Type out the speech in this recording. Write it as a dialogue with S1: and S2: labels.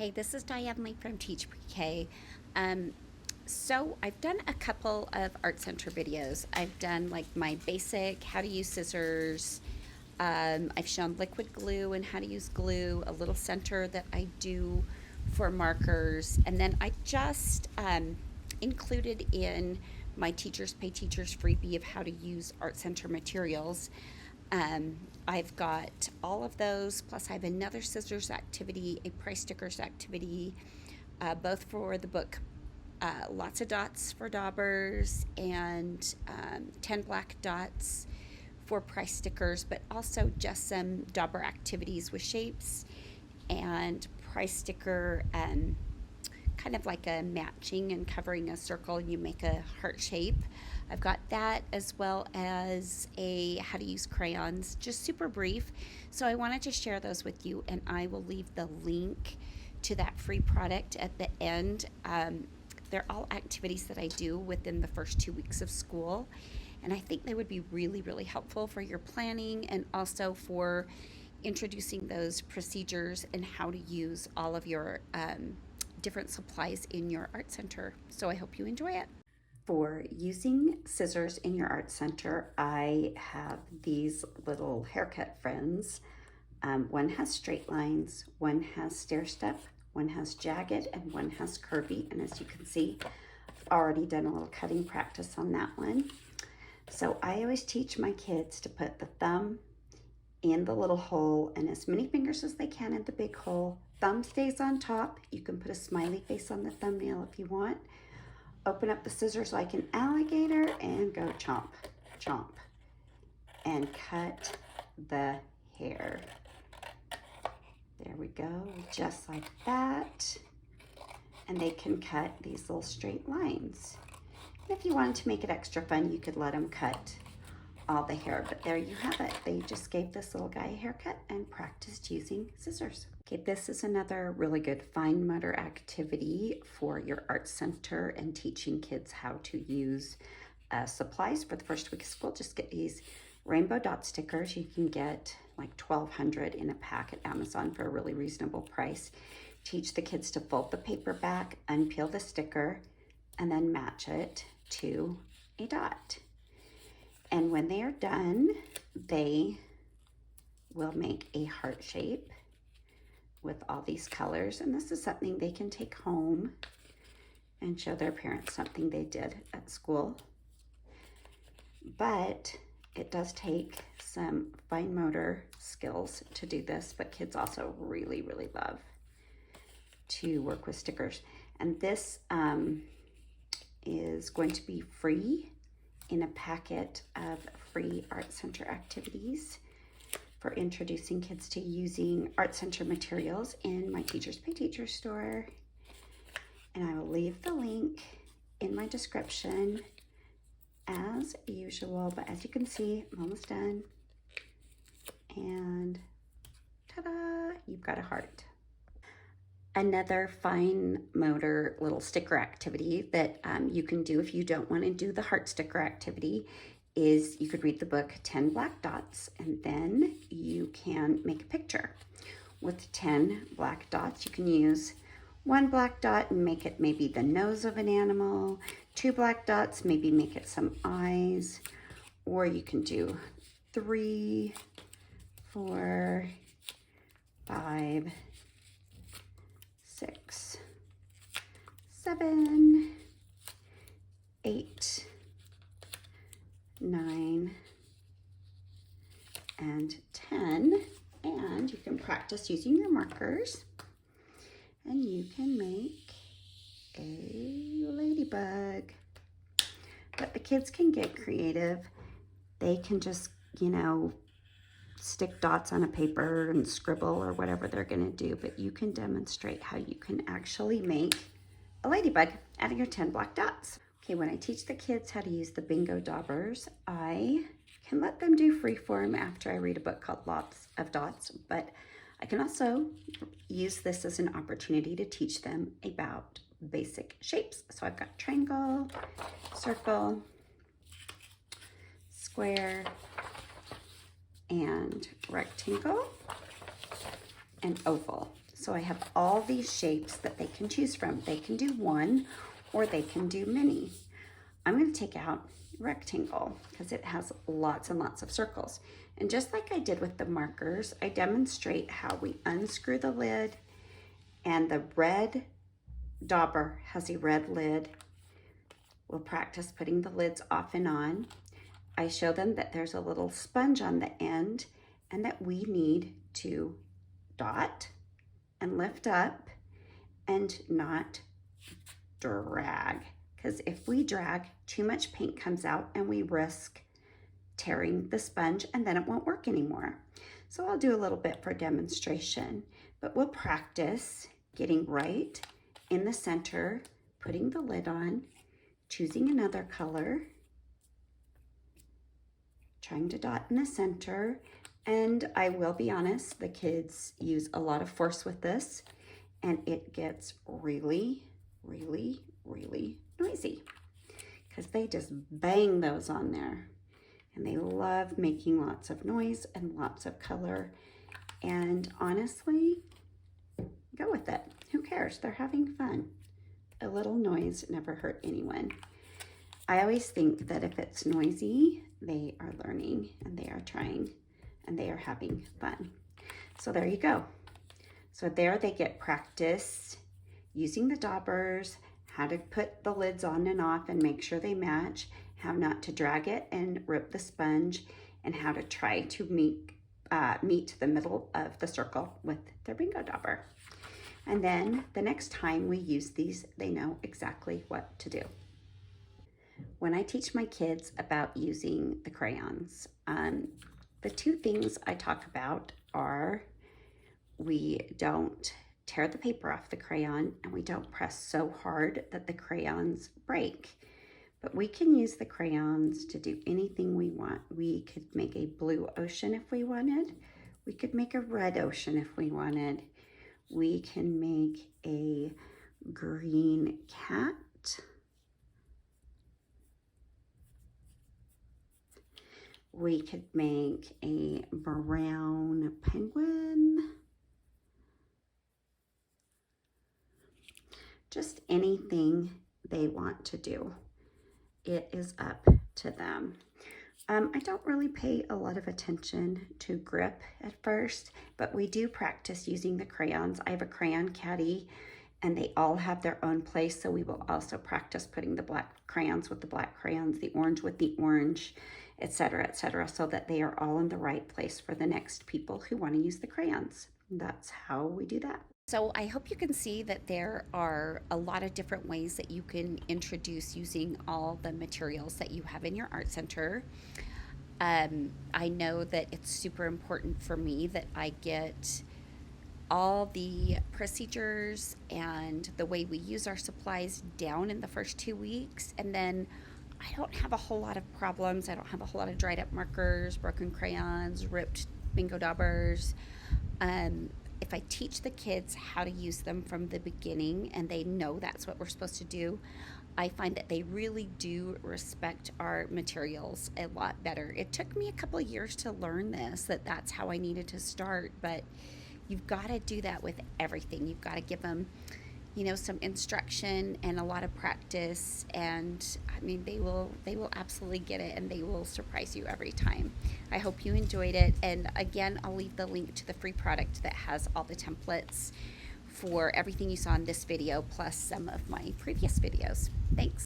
S1: Hey, this is Diane Lee from Teach Pre-K. So I've done a couple of Art Center videos. I've done like my basic how to use scissors. I've shown liquid glue and how to use glue, a little center that I do for markers. And then I just included in my Teachers Pay Teachers freebie of how to use Art Center materials. I've got all of those, plus I have another scissors activity, a price stickers activity, both for the book, lots of dots for daubers and 10 black dots for price stickers, but also just some dauber activities with shapes and price sticker, kind of like a matching and covering a circle, you make a heart shape. I've got that, as well as a how to use crayons, just super brief. So I wanted to share those with you, and I will leave the link to that free product at the end. They're all activities that I do within the first 2 weeks of school, and I think they would be really, really helpful for your planning and also for introducing those procedures and how to use all of your different supplies in your art center. So I hope you enjoy it. For using scissors in your art center, I have these little haircut friends. One has straight lines, one has stair step, one has jagged, and one has curvy. And as you can see, I've already done a little cutting practice on that one. So I always teach my kids to put the thumb in the little hole and as many fingers as they can in the big hole. Thumb stays on top. You can put a smiley face on the thumbnail if you want. Open up the scissors like an alligator and go chomp, chomp, and cut the hair. There we go, just like that. And they can cut these little straight lines. And if you wanted to make it extra fun, you could let them cut all the hair, but there you have it. They just gave this little guy a haircut and practiced using scissors. Okay, this is another really good fine motor activity for your art center and teaching kids how to use supplies for the first week of school. Just get these rainbow dot stickers. You can get like 1,200 in a pack at Amazon for a really reasonable price. Teach the kids to fold the paper back, unpeel the sticker, and then match it to a dot. And when they are done, they will make a heart shape with all these colors. And this is something they can take home and show their parents something they did at school. But it does take some fine motor skills to do this, but kids also really, really love to work with stickers. And this is going to be free in a packet of free Art Center activities for introducing kids to using Art Center materials in my Teachers Pay Teachers store. And I will leave the link in my description as usual, but as you can see, I'm almost done. And ta-da, you've got a heart. Another fine motor little sticker activity that you can do if you don't want to do the heart sticker activity is you could read the book 10 Black Dots, and then you can make a picture. With 10 black dots, you can use one black dot and make it maybe the nose of an animal, 2 black dots, maybe make it some eyes, or you can do 3, 4, 5, 6, 7, 8, 9, and 10. And you can practice using your markers, and you can make a ladybug. But the kids can get creative. They can just, stick dots on a paper and scribble or whatever they're going to do, but you can demonstrate how you can actually make a ladybug out of your 10 black dots. Okay, when I teach the kids how to use the bingo daubers, I can let them do freeform after I read a book called Lots of Dots, but I can also use this as an opportunity to teach them about basic shapes. So I've got triangle, circle, square, and rectangle, and oval. So I have all these shapes that they can choose from. They can do one or they can do many. I'm going to take out rectangle because it has lots and lots of circles. And just like I did with the markers, I demonstrate how we unscrew the lid, and the red dauber has a red lid. We'll practice putting the lids off and on. I show them that there's a little sponge on the end and that we need to dot and lift up and not drag. Because if we drag, too much paint comes out and we risk tearing the sponge and then it won't work anymore. So I'll do a little bit for demonstration, but we'll practice getting right in the center, putting the lid on, choosing another color, trying to dot in the center. And I will be honest, the kids use a lot of force with this and it gets really, really, really noisy because they just bang those on there. And they love making lots of noise and lots of color. And honestly, go with it. Who cares? They're having fun. A little noise never hurt anyone. I always think that if it's noisy, they are learning and they are trying and they are having fun. So there you go. So there they get practice using the daubers, how to put the lids on and off and make sure they match, how not to drag it and rip the sponge, and how to try to meet the middle of the circle with their bingo dauber. And then the next time we use these, they know exactly what to do. When I teach my kids about using the crayons, the two things I talk about are we don't tear the paper off the crayon and we don't press so hard that the crayons break. But we can use the crayons to do anything we want. We could make a blue ocean if we wanted. We could make a red ocean if we wanted. We can make a green cat. We could make a brown penguin. Just anything they want to do. It is up to them. I don't really pay a lot of attention to grip at first, but we do practice using the crayons. I have a crayon caddy and they all have their own place, so we will also practice putting the black crayons with the black crayons, the orange with the orange, etc., so that they are all in the right place for the next people who want to use the crayons. That's how we do that. So I hope you can see that there are a lot of different ways that you can introduce using all the materials that you have in your art center. I know that it's super important for me that I get all the procedures and the way we use our supplies down in the first 2 weeks, and then I don't have a whole lot of problems. I don't have a whole lot of dried up markers, broken crayons, ripped bingo daubers. If I teach the kids how to use them from the beginning and they know that's what we're supposed to do, I find that they really do respect our materials a lot better. It took me a couple of years to learn this, that's how I needed to start, but you've got to do that with everything. You've got to give them, some instruction and a lot of practice, and I mean they will absolutely get it and they will surprise you every time. I hope you enjoyed it, and again, I'll leave the link to the free product that has all the templates for everything you saw in this video plus some of my previous videos. Thanks.